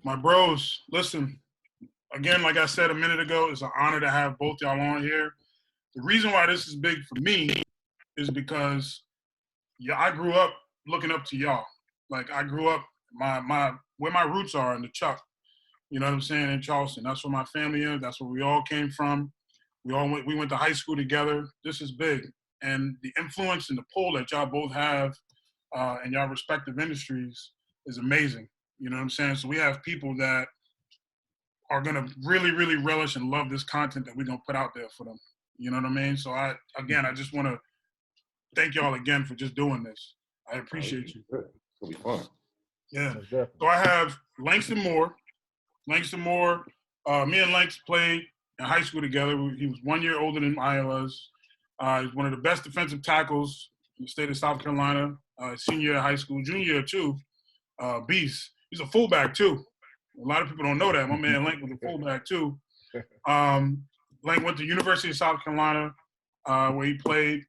My bros, listen, again, like I said a minute ago, it's an honor to have both y'all on here. The reason why this is big for me is because I grew up looking up to y'all. Like I grew up where my roots are in the Chuck. You know what I'm saying, in Charleston. That's where my family is. That's where we all came from. We went to high school together. This is big. And the influence and the pull that y'all both have in y'all respective industries is amazing. You know what I'm saying? So we have people that are going to really, really relish and love this content that we're going to put out there for them. You know what I mean? So I just want to thank y'all again for just doing this. I appreciate you. It'll be fun. Yeah. So I have Langston Moore. Langston Moore, me and Lanks played in high school together. He was 1 year older than I was. He's one of the best defensive tackles in the state of South Carolina. Senior year of high school, junior year too. Beast. He's a fullback too. A lot of people don't know that. My man Lank was a fullback too. Lank went to University of South Carolina, where he played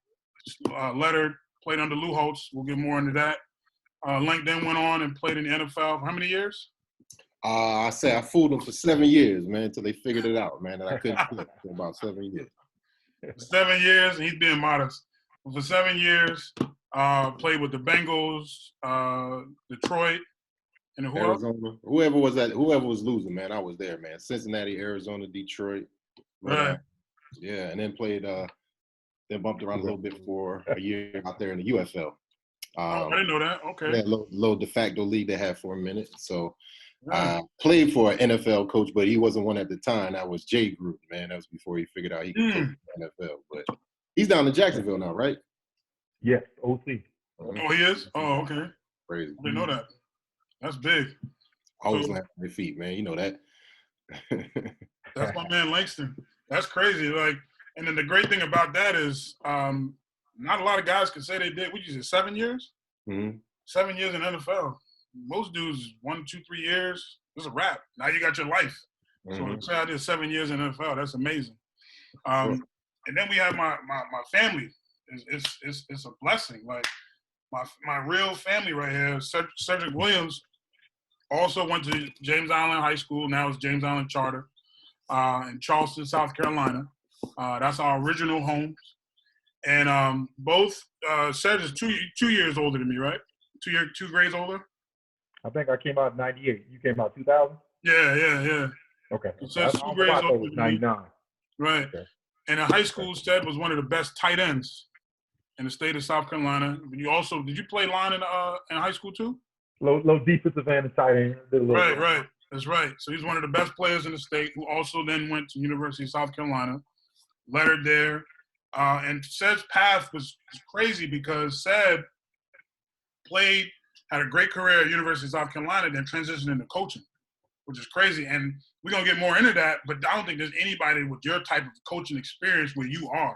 lettered, played under Lou Holtz. We'll get more into that. Lank then went on and played in the NFL for how many years? I fooled them for 7 years, man, until they figured it out, man, that I couldn't play for about 7 years. 7 years, and he's being modest. For 7 years, played with the Bengals, Detroit, and Arizona. Whoever was losing, man, I was there, man. Cincinnati, Arizona, Detroit. Right. Yeah, and then played then bumped around a little bit for a year out there in the UFL. I didn't know that. Okay. Yeah, little de facto league they had for a minute. So I played for an NFL coach, but he wasn't one at the time. That was Jay Gruden, man. That was before he figured out he could coach the NFL. But he's down in Jacksonville now, right? Yes, OC. Oh, he is? Oh, okay. Crazy. I didn't know that. That's big. Always land on their feet, man. You know that. That's my man Langston. That's crazy. Like, and then the great thing about that is not a lot of guys can say they did. What you say, 7 years? Mm-hmm. 7 years in NFL. Most dudes, 1, 2, 3 years, it's a wrap. Now you got your life. So to say I did 7 years in NFL, that's amazing. And then we have my family. It's a blessing. Like my real family right here, Cedric Williams, also went to James Island High School. Now it's James Island Charter in Charleston, South Carolina. That's our original homes. And both Cedric's 2 years older than me, right? 2 grades older. I think I came out in 98. You came out 2000? Yeah. Okay. So 2 grades older than 99. Me. Right. Okay. And in high school, Ced was one of the best tight ends in the state of South Carolina. Did you play line in high school too? Low defensive end and tight end. Right. That's right. So he's one of the best players in the state who also then went to University of South Carolina, lettered there. And Ced's path was crazy because Ced had a great career at University of South Carolina, then transitioned into coaching, which is crazy. And we're going to get more into that, but I don't think there's anybody with your type of coaching experience where you are.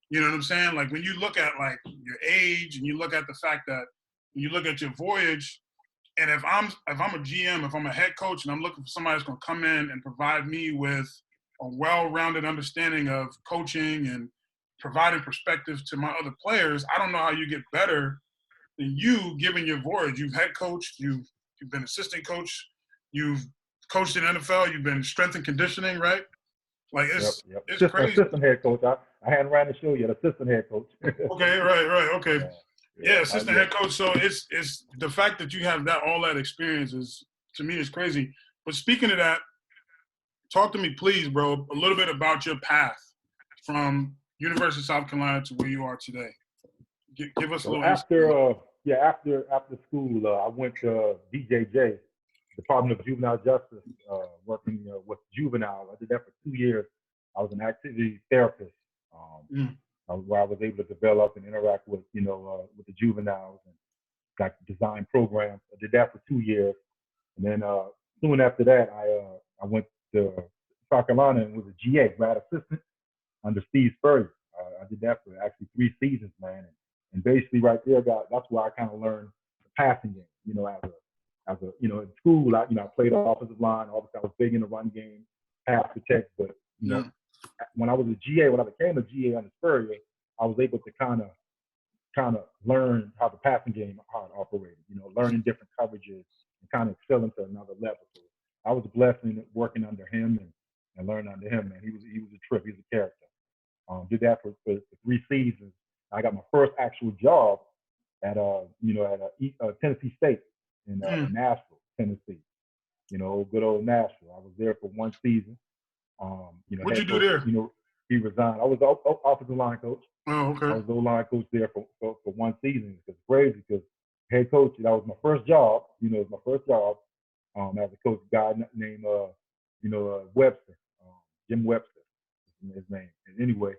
You know what I'm saying? Like when you look at like your age and you look at the fact that when you look at your voyage, and if I'm a GM, if I'm a head coach and I'm looking for somebody that's going to come in and provide me with a well-rounded understanding of coaching and providing perspective to my other players, I don't know how you get better than you, given your voyage. You've head coached, you've been assistant coach, you've coached in NFL, you've been strength and conditioning, right? Like it's crazy. Assistant head coach. I hadn't ran the show yet. Assistant head coach. Okay, right. Okay. Yeah, assistant head coach. So it's the fact that you have all that experience is, to me, is crazy. But speaking of that, talk to me, please, bro, a little bit about your path from University of South Carolina to where you are today. Give us a little. After school, I went to DJJ, Department of Juvenile Justice, working with juveniles. I did that for 2 years. I was an activity therapist, where I was able to develop and interact with the juveniles and like design programs. I did that for 2 years, and then soon after that, I went to South Carolina and was a GA, grad assistant under Steve Spurrier. I did that for actually 3 seasons, man. And basically, right there, that's where I kind of learned the passing game. As a in school, I played offensive line. Obviously, I was big in the run game, pass protect. But when I was a GA, when I became a GA under Spurrier, I was able to kind of learn how the passing game, how it operated. Learning different coverages, and kind of excelling to another level. So I was blessed in working under him and learning under him, man. He was a trip. He was a character. Did that for 3 seasons. I got my first actual job at Tennessee State in Nashville, Tennessee. Good old Nashville. I was there for 1 season. What'd you do coach, there? He resigned. I was the offensive line coach. Oh, okay. I was the line coach there for 1 season. It's crazy because head coach, that was my first job. It was my first job as a coach, a guy named Webster, Jim Webster, is his name. And anyway,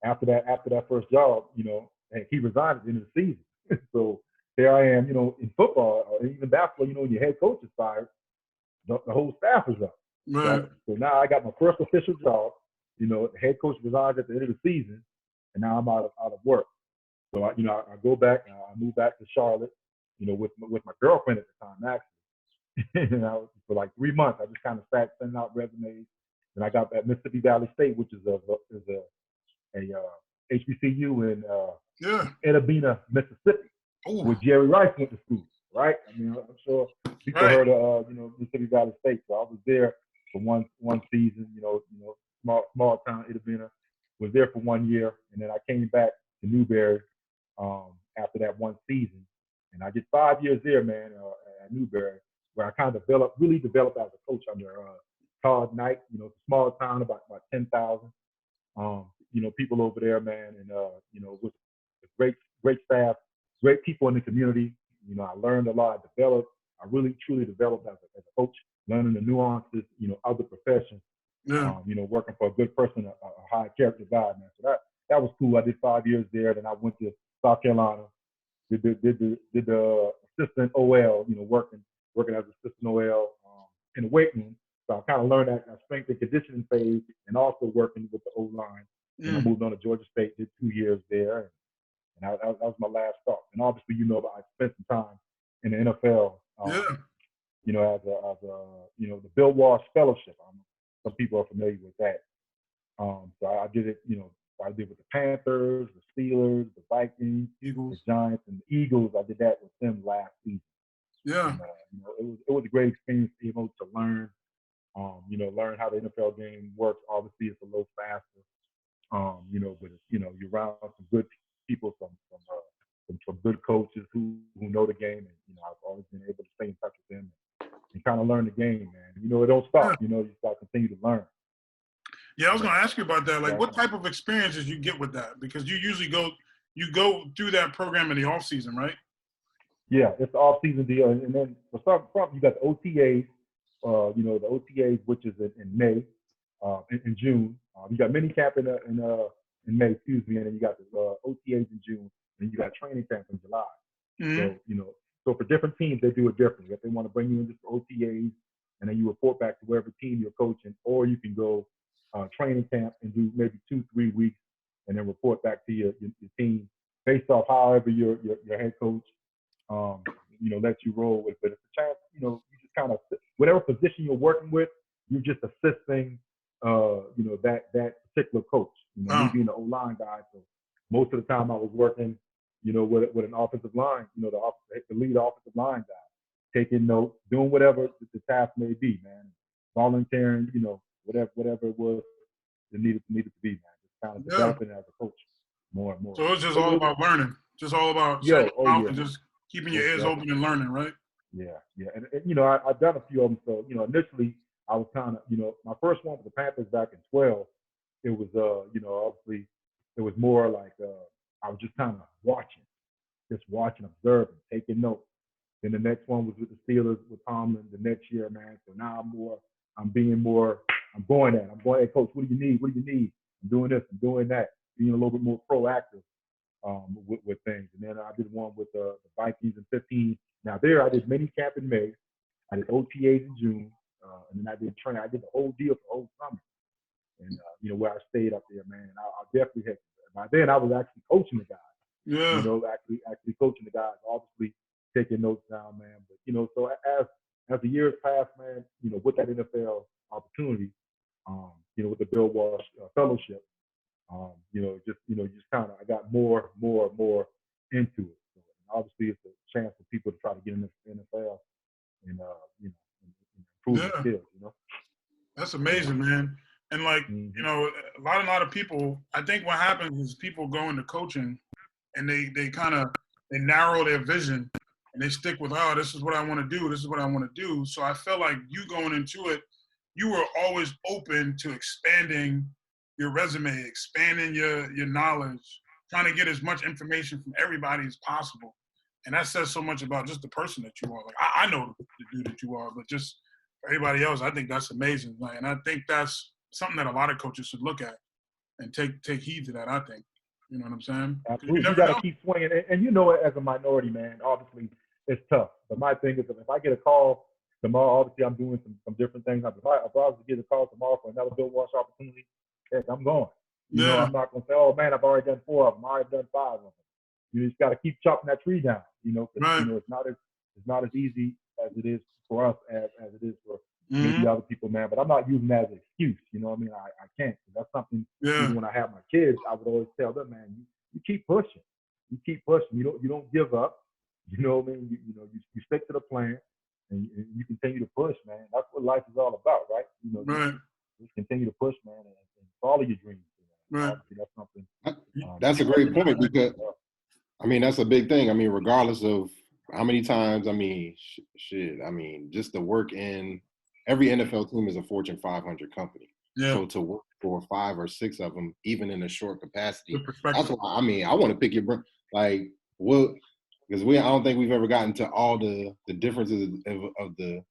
after that first job, he resigned at the end of the season. So there I am, in football, or even basketball, when your head coach is fired, the whole staff is up. Right. So now I got my first official job. The head coach resigns at the end of the season, and now I'm out of work. So I go back. I moved back to Charlotte. With my girlfriend at the time, actually. For like 3 months, I just kind of sat sending out resumes. And I got at Mississippi Valley State, which is a HBCU in Edabina, Mississippi, where Jerry Rice went to school. Right? I mean, I'm sure people heard of Mississippi Valley State. So I was there for one season. Small town Edabina. Was there for 1 year, and then I came back to Newberry after that 1 season, and I did 5 years there, man, at Newberry, where I kind of really developed as a coach under Todd Knight. It's a small town, about 10,000. People over there, man, and with great staff, great people in the community. I learned a lot. I really truly developed as a coach, learning the nuances, of the profession. Yeah. Working for a good person, a high character guy, man. So that was cool. I did 5 years there. Then I went to South Carolina, did the assistant OL, working as assistant OL in the weight room. So I kind of learned that strength and conditioning phase, and also working with the O line. And I moved on to Georgia State, did 2 years there, and that was my last stop. And obviously, I spent some time in the NFL. As the Bill Walsh Fellowship. Some people are familiar with that. So I did it, I did with the Panthers, the Steelers, the Vikings, Eagles, the Giants, and the Eagles. I did that with them last season. Yeah. And, it was a great experience, to learn, learn how the NFL game works. Obviously, it's a little faster, but you're around some good people, some good coaches who know the game, and I've always been able to stay in touch with them and kind of learn the game, man. It don't stop. You start to continue to learn. Yeah, I was going to ask you about that. Like, what type of experiences you get with that? Because you usually go through that program in the off season, right? Yeah, it's the off season deal, and then for some, you got the OTAs. The OTAs, which is in May, in June. You got mini camp in May, excuse me, and then you got the OTAs in June, and you got training camp in July. Mm-hmm. So for different teams, they do it differently. If they want to bring you in just for OTAs, and then you report back to wherever team you're coaching, or you can go training camp and do maybe 2-3 weeks, and then report back to your team based off however your head coach lets you roll with. But it's a chance, you just kind of, whatever position you're working with, you're just assisting that particular coach. Me being the O-line guy, so most of the time I was working with an offensive line, the lead offensive line guy, taking notes, doing whatever the task may be, man, volunteering, whatever it was that needed to be, man. Just kind of developing as a coach more and more. So it's just all about learning, just all about shutting your mouth and just keeping your ears open and learning, right? Yeah. And I've done a few of them. So initially I was kind of, my first one with the Panthers back in 12. It was obviously it was more like I was just kind of watching, observing, taking notes. Then the next one was with the Steelers with Tomlin the next year, man. So now I'm going, hey, coach, what do you need? I'm doing this, I'm doing that. Being a little bit more proactive with things. And then I did one with the Vikings in 15. Now there I did mini camp in May. I did OTAs in June. And then I did training. I did the whole deal for the whole summer. And, where I stayed up there, man. And I definitely had, by then I was actually coaching the guys. Yeah. Actually coaching the guys, obviously taking notes down, man. But, so as the years passed, man, with that NFL opportunity, with the Bill Walsh Fellowship, just kind of, I got more into it. So, obviously, it's a chance for people to try to get in the NFL and improve the Yeah. skills. That's amazing, man. And like, Mm-hmm. a lot of people, I think what happens is people go into coaching and they kind of they narrow their vision and they stick with, oh, this is what I want to do. This is what I want to do. So I felt like you going into it, you were always open to expanding your resume, expanding your knowledge, trying to get as much information from everybody as possible. And that says so much about just the person that you are. Like I know the dude that you are, but just for everybody else, I think that's amazing. Like, and I think that's something that a lot of coaches should look at and take heed to that. I think, you know what I'm saying? Absolutely. You got to keep swinging. And as a minority, man, obviously it's tough. But my thing is, if I get a call tomorrow, obviously I'm doing some different things. If I was to get a call tomorrow for another Bill Walsh opportunity, heck, I'm going. I'm not going to say, oh, man, I've already done 4 of them. I've already done 5 of them. You just got to keep chopping that tree down, because it's not as easy as it is for us as it is for maybe other people, man. But I'm not using that as an excuse. I can't. That's something. Even when I have my kids, I would always tell them, man, you keep pushing. You keep pushing. You don't give up. You know what I mean? You stick to the plan, and you continue to push, man. That's what life is all about, right? Just continue to push, man, and follow your dreams. Right. Obviously, that's something. That's a great point because, that's a big thing. Regardless of how many times, just the work in every NFL team is a Fortune 500 company. Yeah. So to work for 5 or 6 of them, even in a short capacity, that's why, I want to pick your brain. Like, what? Because I don't think we've ever gotten to all the differences of the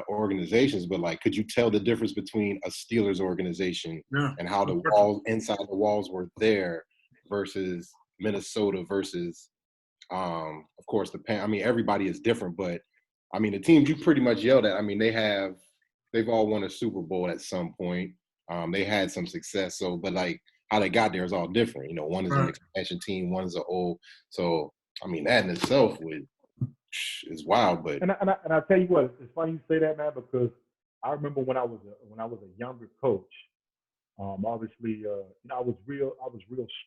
organizations, but like, could you tell the difference between a Steelers organization and how the walls inside the walls were there versus Minnesota versus, of course, everybody is different, but the teams you pretty much yelled at, they've all won a Super Bowl at some point. They had some success, but like how they got there is all different. One is an expansion team, one is an old. So that in itself is wild. But and I tell you what, it's funny you say that, man, because I remember when I was a younger coach. Obviously, I was real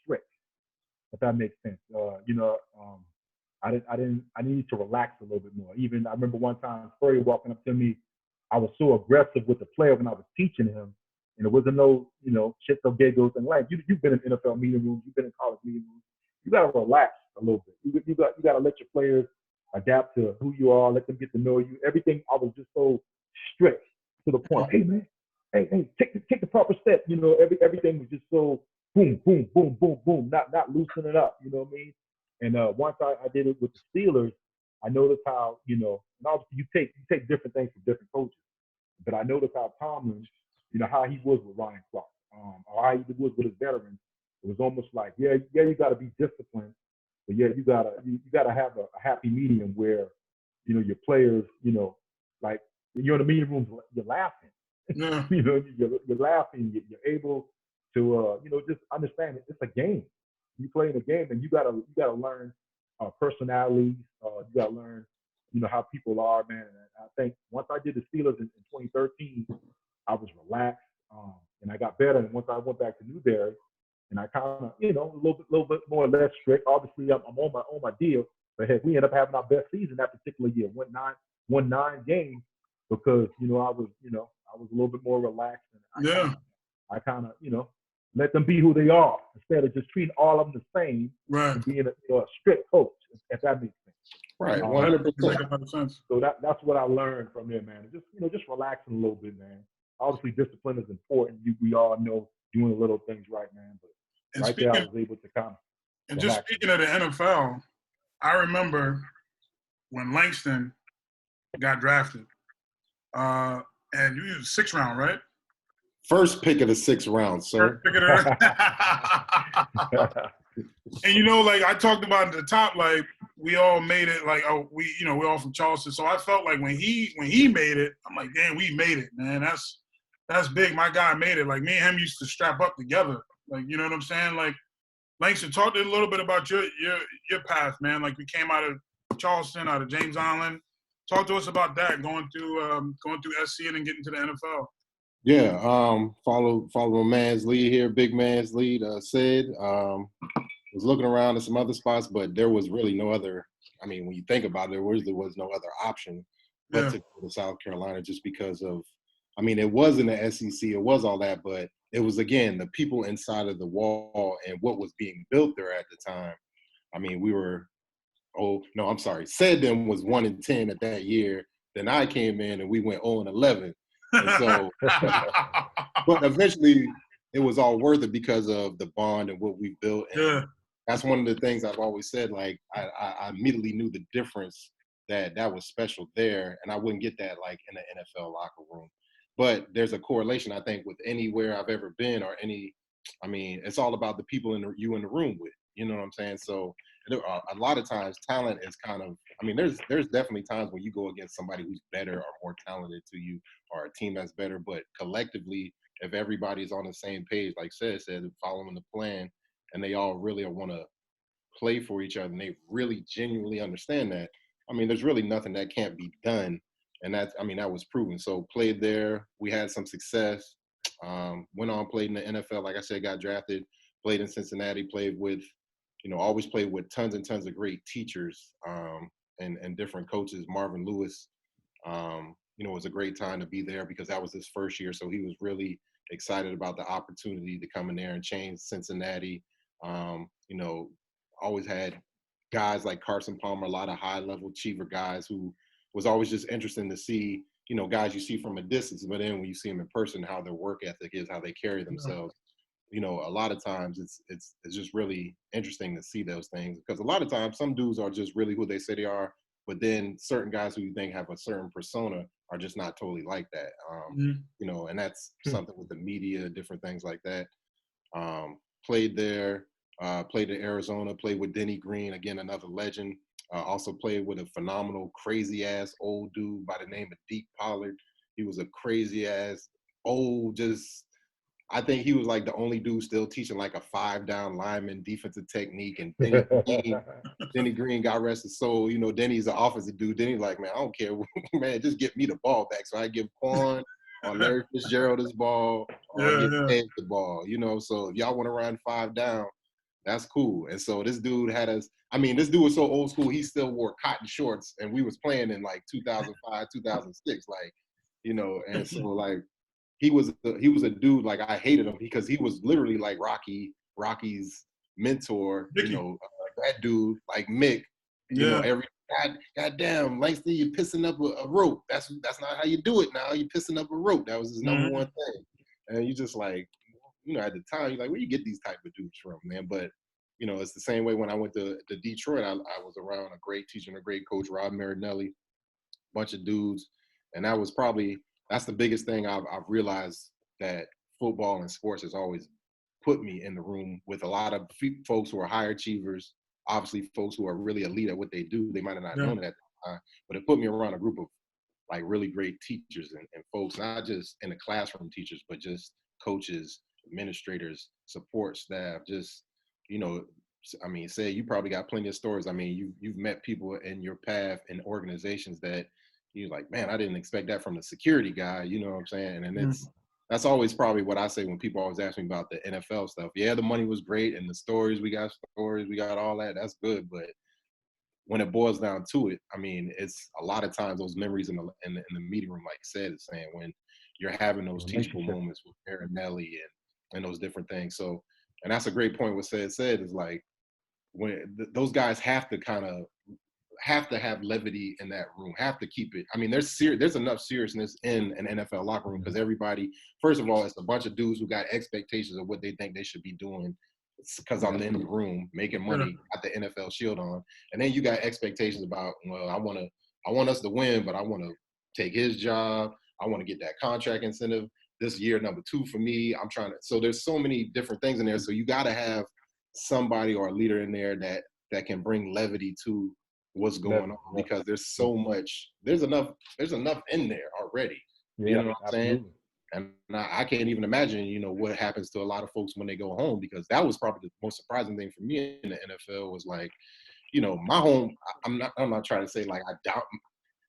strict, if that makes sense. I needed to relax a little bit more. Even I remember one time Furry walking up to me, I was so aggressive with the player when I was teaching him, and there wasn't no, shits or giggles. And like you've been in NFL meeting rooms, you've been in college meeting rooms. You gotta relax a little bit. You gotta let your players adapt to who you are, let them get to know you. Everything I was just so strict to the point. Hey man, hey, take the proper step. Everything was just so boom, boom, boom, boom, boom, not loosening it up. You know what I mean? And once I did it with the Steelers, I noticed how, and obviously you take different things from different coaches, but I noticed how Tomlin, how he was with Ryan Clark, or how he was with his veterans. It was almost like, you got to be disciplined, but you gotta have a happy medium where, your players, like when you're in the meeting room, you're laughing. Yeah. You're laughing. You're able to, just understand it's a game. You play in a game, and you gotta learn personalities. You gotta learn, how people are, man. And I think once I did the Steelers in 2013, I was relaxed, and I got better. And once I went back to Newberry, and I kind of, a little bit more or less strict. Obviously, I'm on my deal. But heck, we ended up having our best season that particular year. Won 9 games because I was a little bit more relaxed, and I kind of let them be who they are instead of just treating all of them the same and being a strict coach, if that makes sense. Right, 100%. So that's what I learned from there, man. Just relaxing a little bit, man. Obviously, discipline is important. We all know doing the little things right, man. But there, I was able to kind of. And just speaking of the NFL, I remember when Langston got drafted, and you used 6th round, right? First pick of the 6th round, sir. First pick of the And like I talked about at the top, like we all made it. Like we're all from Charleston, so I felt like when he made it, I'm like, damn, we made it, man. That's big. My guy made it. Like me and him used to strap up together. Like you know what I'm saying? Like Langston, talk to a little bit about your path, man. Like we came out of Charleston, out of James Island. Talk to us about that, going through SC and then getting to the NFL. Yeah, follow my man's lead here, big man's lead. Was looking around at some other spots, but there was really no other I mean, when you think about it, there was no other option but to go to South Carolina just because of, I mean, it was in the SEC, it was all that, but it was, again, the people inside of the wall and what was being built there at the time. I mean, we were, Sedden was 1-10 at that year. Then I came in and we went 0-11. And so, but eventually it was all worth it because of the bond and what we built. And that's one of the things I've always said. Like, I immediately knew the difference that was special there. And I wouldn't get that like in the NFL locker room. But there's a correlation, I think, with anywhere I've ever been or I mean, it's all about the people you in the room with. You know what I'm saying? So a lot of times talent is kind of, I mean, there's definitely times when you go against somebody who's better or more talented to you or a team that's better, but collectively, if everybody's on the same page, like said, following the plan, and they all really want to play for each other and they really genuinely understand that, I mean, there's really nothing that can't be done. And that was proven. So played there, we had some success, went on, played in the NFL, like I said, got drafted, played in Cincinnati, always played with tons and tons of great teachers and different coaches. Marvin Lewis, it was a great time to be there because that was his first year. So he was really excited about the opportunity to come in there and change Cincinnati. Always had guys like Carson Palmer, a lot of high-level achiever guys who was always just interesting to see, guys you see from a distance, but then when you see them in person, how their work ethic is, how they carry themselves. A lot of times it's just really interesting to see those things because a lot of times some dudes are just really who they say they are, but then certain guys who you think have a certain persona are just not totally like that. And that's something with the media, different things like that. Played there, played in Arizona, played with Denny Green, again, another legend. Also played with a phenomenal, crazy-ass old dude by the name of Deke Pollard. He was a crazy-ass, old, I think he was like the only dude still teaching like a 5-down lineman defensive technique. And Denny Green, God rest his soul. Denny's an offensive dude. Denny's like, man, I don't care, man, just get me the ball back. So I give Quan or Larry Fitzgerald his ball, or I give Ed the ball. So if y'all want to run 5 down, that's cool. And so this dude had us. I mean, this dude was so old school. He still wore cotton shorts, and we was playing in like 2005, 2006, And so like he was a dude. Like I hated him because he was literally like Rocky's mentor. That dude like Mick. Every goddamn Langston, you're pissing up a rope. That's not how you do it now. You're pissing up a rope. That was his number one thing. And you just like, at the time, you're like, where you get these type of dudes from, man? But, it's the same way when I went to Detroit, I was around a great teacher and a great coach, Rob Marinelli, bunch of dudes. And that's the biggest thing I've realized, that football and sports has always put me in the room with a lot of folks who are high achievers, obviously folks who are really elite at what they do. They might have not known it at the time, but it put me around a group of like really great teachers and folks, not just in the classroom teachers, but just coaches, administrators, support staff, just, I mean, say you probably got plenty of stories. I mean, you've met people in your path in organizations that you're like, man, I didn't expect that from the security guy, you know what I'm saying? And that's always probably what I say when people always ask me about the NFL stuff. Yeah, the money was great and the stories, we got all that. That's good. But when it boils down to it, I mean, it's a lot of times those memories in the meeting room, like you said, is saying when you're having those teachable moments with Marinelli and those different things. So, and that's a great point. What said is like when those guys have to have levity in that room, have to keep it. I mean, there's enough seriousness in an NFL locker room because everybody, first of all, it's a bunch of dudes who got expectations of what they think they should be doing because I'm in the room making money, got the NFL shield on. And then you got expectations about, well, I want us to win, but I want to take his job. I want to get that contract incentive this year, number 2 for me. So there's so many different things in there. So you got to have somebody or a leader in there that can bring levity to what's going on, because there's enough in there already. You know what I'm saying? And I can't even imagine, what happens to a lot of folks when they go home, because that was probably the most surprising thing for me in the NFL was like, my home, I'm not trying to say like I doubt.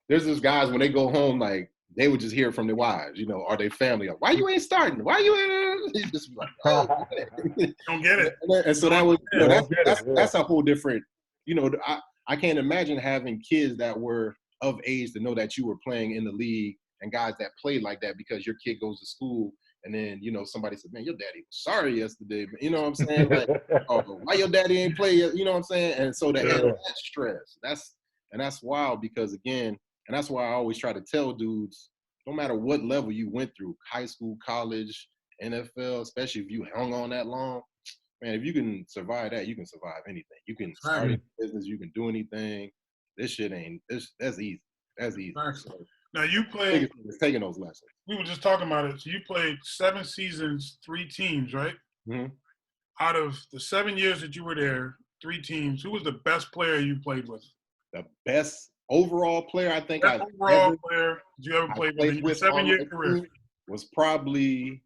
There's these guys when they go home, like they would just hear from their wives, or their family, like, why you ain't starting? Why you ain't? Just like, oh, don't get it. And so that was, that's a whole different, I can't imagine having kids that were of age to know that you were playing in the league and guys that played like that because your kid goes to school and then, somebody said, man, your daddy was sorry yesterday. You know what I'm saying? Like, oh, why your daddy ain't play? You know what I'm saying? And so to handle that stress, that's wild because, again, and that's why I always try to tell dudes, no matter what level you went through, high school, college, NFL, especially if you hung on that long, man, if you can survive that, you can survive anything. You can start a business, you can do anything. This shit that's easy. That's easy. So, now you played. Taking those lessons. We were just talking about it. So you played 7 seasons, 3 teams, right? Mm-hmm. Out of the 7 years that you were there, 3 teams. Who was the best player you played with? The best overall player I think player did you ever play with in your 7-year career was probably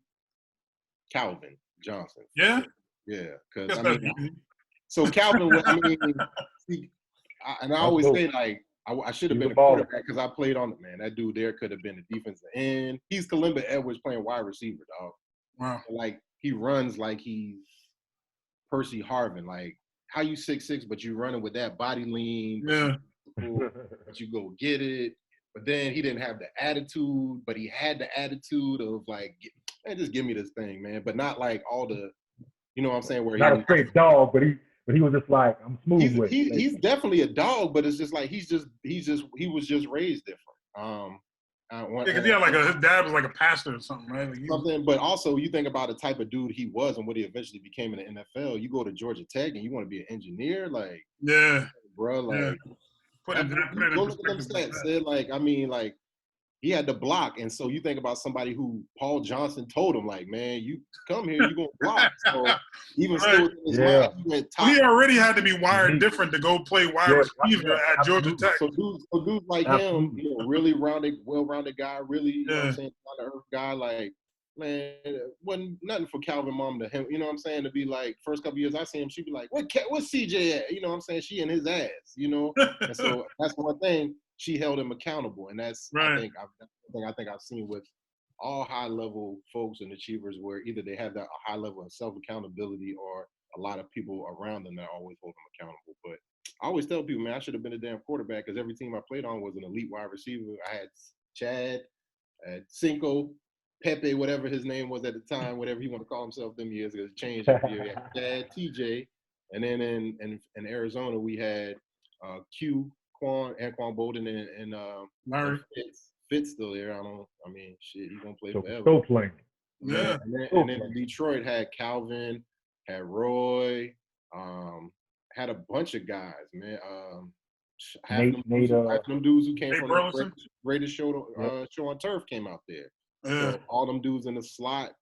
Calvin Johnson. Yeah? Yeah, because so Calvin, and I always say, like, I should have been a quarterback because I played on it, man. That dude there could have been a defensive end. He's Kalimba Edwards playing wide receiver, dog. Wow. Like, he runs like he's Percy Harvin. Like, how you 6'6", but you running with that body lean. Yeah. But you go get it. But then he didn't have the attitude, but he had the attitude of, like, man, just give me this thing, man. But not like all the, you know what I'm saying? Where not a straight dog, but he was just like, I'm smooth with it. He's definitely a dog, but it's just like he was just raised different. Because his dad was like a pastor or something, right? Like but also you think about the type of dude he was and what he eventually became in the NFL. You go to Georgia Tech and you want to be an engineer, like, bro, like, put it in perspective. Like, he had to block, and so you think about somebody who Paul Johnson told him, like, man, you come here, you gonna block. So even still in his mind, he went top. He already had to be wired different to go play wide receiver at Georgia Tech. So dudes like him, really well-rounded guy, really, you know what I'm saying, down-to-earth guy, like, man, wasn't nothing for Calvin mom to him, you know what I'm saying, to be like, first couple years I see him, she'd be like, what's CJ at? You know what I'm saying? She in his ass, and so that's one thing. She held him accountable, and that's I think I've seen with all high-level folks and achievers, where either they have that high level of self-accountability or a lot of people around them that always hold them accountable. But I always tell people, man, I should have been a damn quarterback because every team I played on was an elite wide receiver. I had Chad, Cinco, Pepe, whatever his name was at the time, whatever he want to call himself them years ago, changed every year. Chad, TJ, and then in Arizona we had Q. Anquan Bolden and Larry Fitz still there. Shit, he's gonna play forever. Still playing. Yeah. And then in Detroit had Calvin, had Roy, had a bunch of guys, man. Half them dudes who came from the greatest show on turf came out there. So all them dudes in the slot.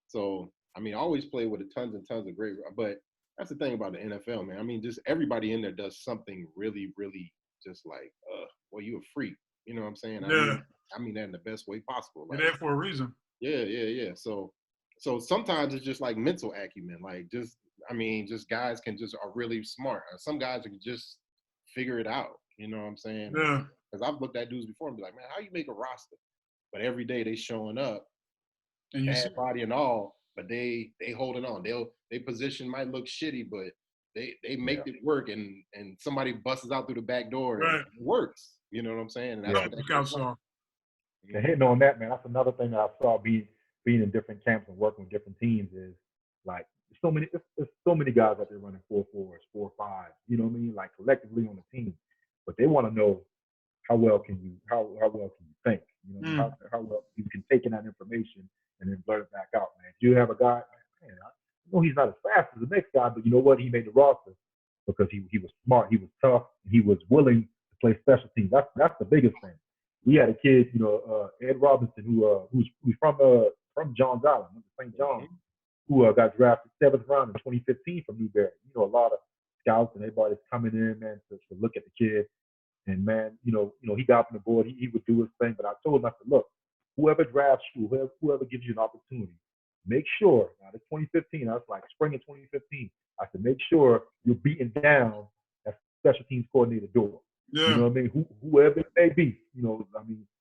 So I always played with tons and tons of great. But that's the thing about the NFL, man. Just everybody in there does something really, really. Just like, well, you a freak. You know what I'm saying? Yeah. I mean that in the best way possible. Like, you're there for a reason. Yeah. So sometimes it's just like mental acumen. Like, just guys are really smart. Some guys can just figure it out. You know what I'm saying? Yeah. Because I've looked at dudes before and be like, man, how you make a roster? But every day they showing up, and you bad body and all, but they holding on. They position might look shitty, but they make it work, and somebody busts out through the back door and it works. You know what I'm saying? And that's what and hitting on that, man, that's another thing that I saw being in different camps and working with different teams is, like, there's so many guys out there running 4-4s, 4-5s, you know what I mean? Like, collectively on the team. But they want to know how well can you think? You know, how well you can take in that information and then blurt it back out, man. Do you have a guy, man, I know he's not as fast as the next guy, but you know what? He made the roster because he was smart, he was tough, and he was willing to play special teams. That's the biggest thing. We had a kid, Ed Robinson, who's from Johns Island, St. John's, who got drafted 7th round in 2015 from Newberry. A lot of scouts and everybody's coming in, man, to look at the kid. And man, he got up on the board. He would do his thing. But I told him, I said, look, whoever drafts you, whoever gives you an opportunity, make sure. Now, it's 2015. I was like, spring of 2015. I said, make sure you're beating down that special teams coordinator door. Yeah. You know what I mean? Whoever it may be.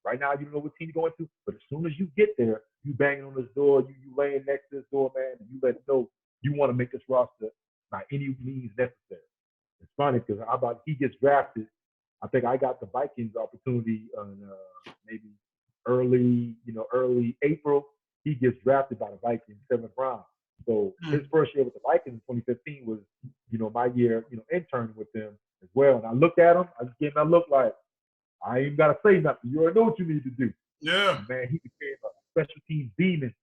Right now you don't know what team you're going to, but as soon as you get there, you banging on this door, you laying next to this door, man, and you let it know you want to make this roster by any means necessary. As funny because how about he gets drafted? I think I got the Vikings opportunity on maybe early April. He gets drafted by the Vikings, 7th round. So his first year with the Vikings in 2015 was, my year, interning with them as well. And I looked at him, I just gave him that look like, I ain't got to say nothing. You already know what you need to do. Yeah. And, man, he became a special team demon,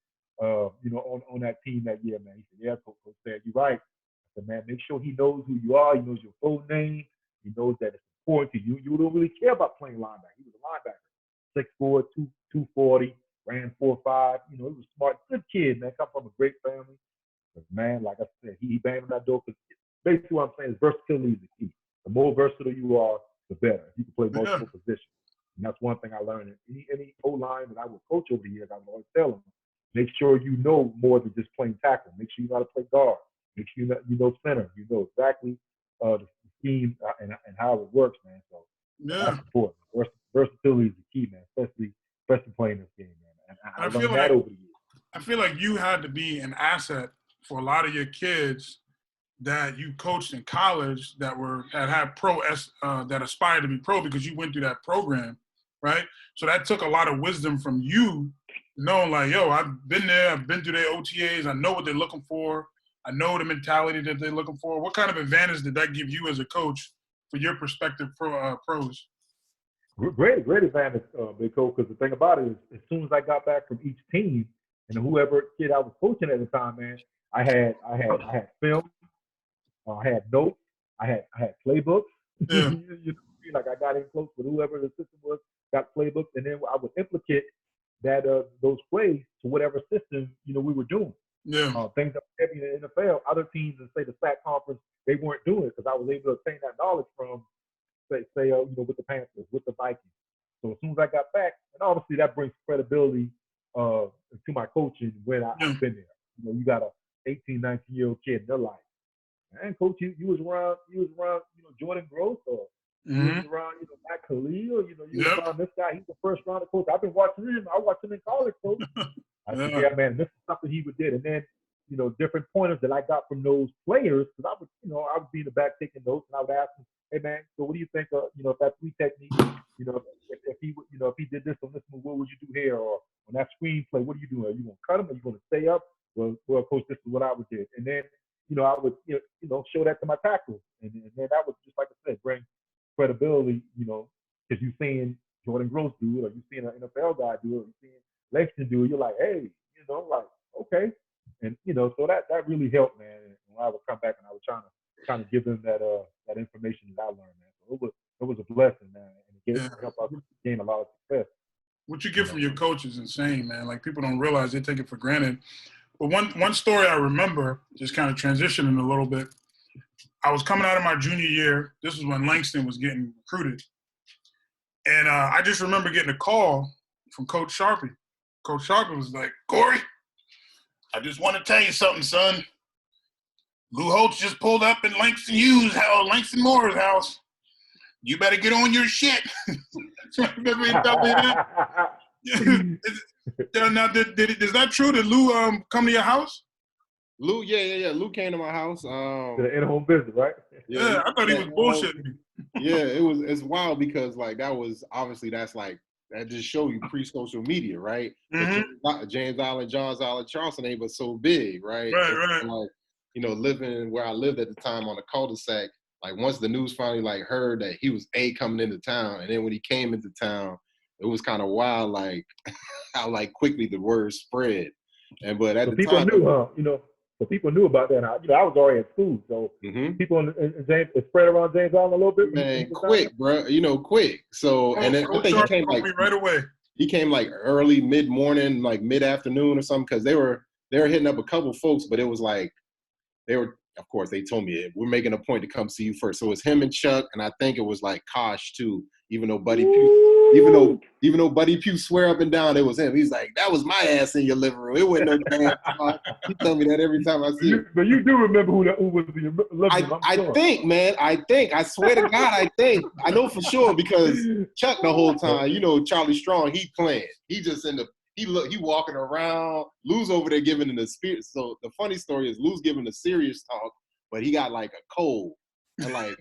on that team that year, man. He said, yeah, Coach said, you're right. I said, man, make sure he knows who you are. He knows your full name. He knows that it's important to you. You don't really care about playing linebacker. He was a linebacker, 6'4", 240, ran 4.5. He was smart, good kid, man. Come from a great family. But, man, like I said, he banged on that door because basically what I'm saying is versatility is the key. The more versatile you are, the better. You can play multiple positions. And that's one thing I learned. Any O-line that I would coach over the years, I would always tell them, make sure you know more than just playing tackle. Make sure you know how to play guard. Make sure you know center. You know exactly the scheme and how it works, man. So that's important. Versatility is the key, man, especially playing this game, man. And I learned that over the years. I feel like you had to be an asset for a lot of your kids that you coached in college that had pro that aspired to be pro because you went through that program, right? So that took a lot of wisdom from you, knowing like, yo, I've been there, I've been through their OTAs, I know what they're looking for, I know the mentality that they're looking for. What kind of advantage did that give you as a coach for your prospective pros? Great advantage, Big Coach, because the thing about it is, as soon as I got back from each team, and whoever kid I was coaching at the time, man, I had film, I had notes, I had playbooks. Yeah. Like I got in close with whoever the system was, got playbooks, and then I would implicate that those plays to whatever system we were doing. Yeah. Things that were heavy in the NFL, other teams in say the SAC conference, they weren't doing it because I was able to obtain that knowledge from say with the Panthers, with the Vikings. So as soon as I got back, and obviously that brings credibility to my coaching when I've been there. You got a 18, 19-year-old kid in their life. Man, coach, you was around, Jordan Gross, or you was around, Matt Khalil, or you was around this guy. He's the first round coach. I've been watching him. I watched him in college, coach. I said, yeah, man, this is something he would did. And then, different pointers that I got from those players, because I would be in the back taking notes, and I would ask him, hey man, so what do you think of, if that three technique, if he did this on this move, what would you do here? Or on that screenplay, what are you doing? Are you gonna cut him? Are you gonna stay up? Well, coach, this is what I would do. And then, I would, show that to my tackles. And then that would, just like I said, bring credibility, because you're seeing Jordan Gross do it, or you're seeing an NFL guy do it, or you're seeing Langston do it. You're like, hey, like, okay. And, so that really helped, man. And when I would come back and I was trying to kind of give them that information that I learned, man. So it was a blessing, man. And it helped us gain a lot of success. What you get from your coach is insane, man. Like, people don't realize, they take it for granted. But one story I remember, just kind of transitioning a little bit, I was coming out of my junior year. This was when Langston was getting recruited. And I just remember getting a call from Coach Sharpie. Coach Sharpie was like, Corey, I just want to tell you something, son. Lou Holtz just pulled up in Langston Moore's house. You better get on your shit. Remember he told me that? Now, is that true? Did Lou come to your house? Lou, yeah. Lou came to my house. The in-home visit, right? Yeah, I thought he was bullshitting me. Yeah, it's wild because like that just show you pre-social media, right? James Island, Johns Island, Charleston ain't but so big, right? Right. Like, living where I lived at the time on the cul-de-sac, like once the news finally like heard that he was coming into town, and then when he came into town, it was kind of wild, like how like quickly the word spread. But at the people time, knew, so people knew about that. I was already at school, so people in James, it spread around James Island a little bit. Man, quick, bro, quick. So, and then I think he came like right away. He came like early, mid-morning, like mid-afternoon or something, because they were hitting up a couple folks, but it was like of course, they told me we're making a point to come see you first. So it was him and Chuck, and I think it was like Kosh too. Even though Buddy Pugh swear up and down it was him. He's like, that was my ass in your living room. It wasn't no damn time. He tell me that every time I see him. But you do remember who was the living room? I think, man. I swear to God, I think. I know for sure because Chuck the whole time, Charlie Strong, he playing. He just he walking around. Lou's over there giving the spirit. So the funny story is Lou's giving the serious talk, but he got like a cold. And like,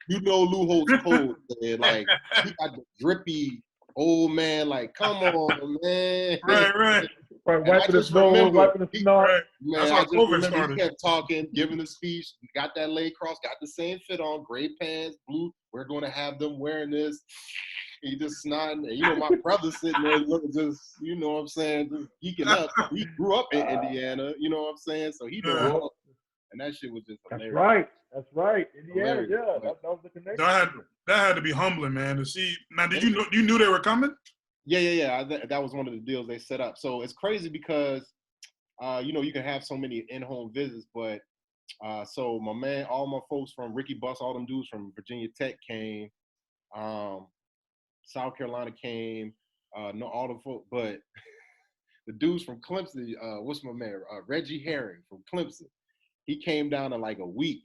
Lou Holtz cold, man. Like, he got the drippy old man. Like, come on, man. Right. Right, And I wiping the just nose, remember, wiping the snot. Right. man, That's I how just COVID remember started. he kept talking, giving a speech, got that leg cross, got the same fit on, gray pants, blue. We're going to have them wearing this. He just snotting. And, my brother sitting there looking just, you know what I'm saying, just geeking up. He grew up in Indiana, you know what I'm saying? So he Yeah. know. And that shit was just That's hilarious. right. Indiana, Hilarious. yeah. But That was the connection. That had to be humbling, man, to see. Now, you knew they were coming? Yeah. That was one of the deals they set up. So it's crazy because, you can have so many in-home visits, but so my man, all my folks from Ricky Bus, all them dudes from Virginia Tech came, South Carolina came, no, all the folks, but the dudes from Clemson, what's my man, Reggie Herring from Clemson, he came down in like a week,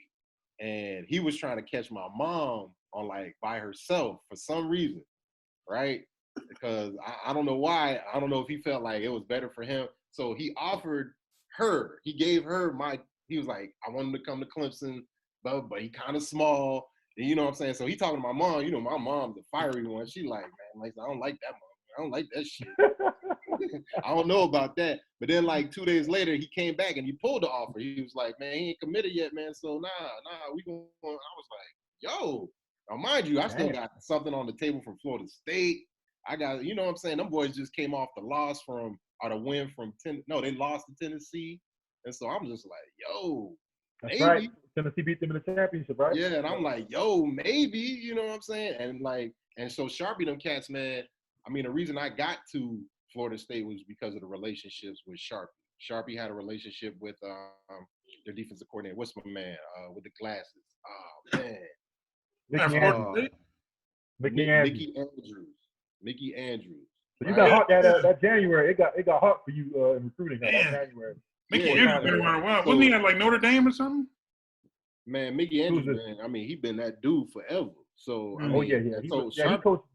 and he was trying to catch my mom on like by herself for some reason, right? Because I don't know why. I don't know if he felt like it was better for him. So he offered her. He gave her he was like, I want him to come to Clemson, but he kind of small. And you know what I'm saying? So he talking to my mom. My mom's the fiery one. She like, man, like, I don't like that mom. I don't like that shit. I don't know about that. But then like 2 days later, he came back and he pulled the offer. He was like, man, he ain't committed yet, man. So nah, we going. I was like, yo, now mind you, I still got something on the table from Florida State. I got, you know what I'm saying? Them boys just came off the win from they lost to Tennessee. And so I'm just like, yo, That's maybe. right. Tennessee beat them in the championship, right? Yeah, and I'm like, yo, maybe, you know what I'm saying? And so Sharpie, them cats, man, I mean, the reason I got to Florida State was because of the relationships with Sharpie. Sharpie had a relationship with their defensive coordinator. What's my man? With the glasses. Oh, man. Mickey Andrews. Mickey Andrews. So you got hot that January. It got hot for you in recruiting that January. Mickey Andrews been around a while. Wasn't he at like Notre Dame or something? Man, Mickey Andrews, man. I mean, he been that dude forever. So I mean, he coached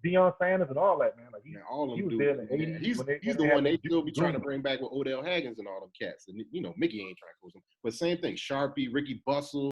Deion Sanders and all that, man. Like all he was dudes, there in the 80s. He's the one they still be trying to bring back with Odell Haggins and all them cats. And Mickey ain't trying to coach him. But same thing, Sharpie, Ricky Bustle.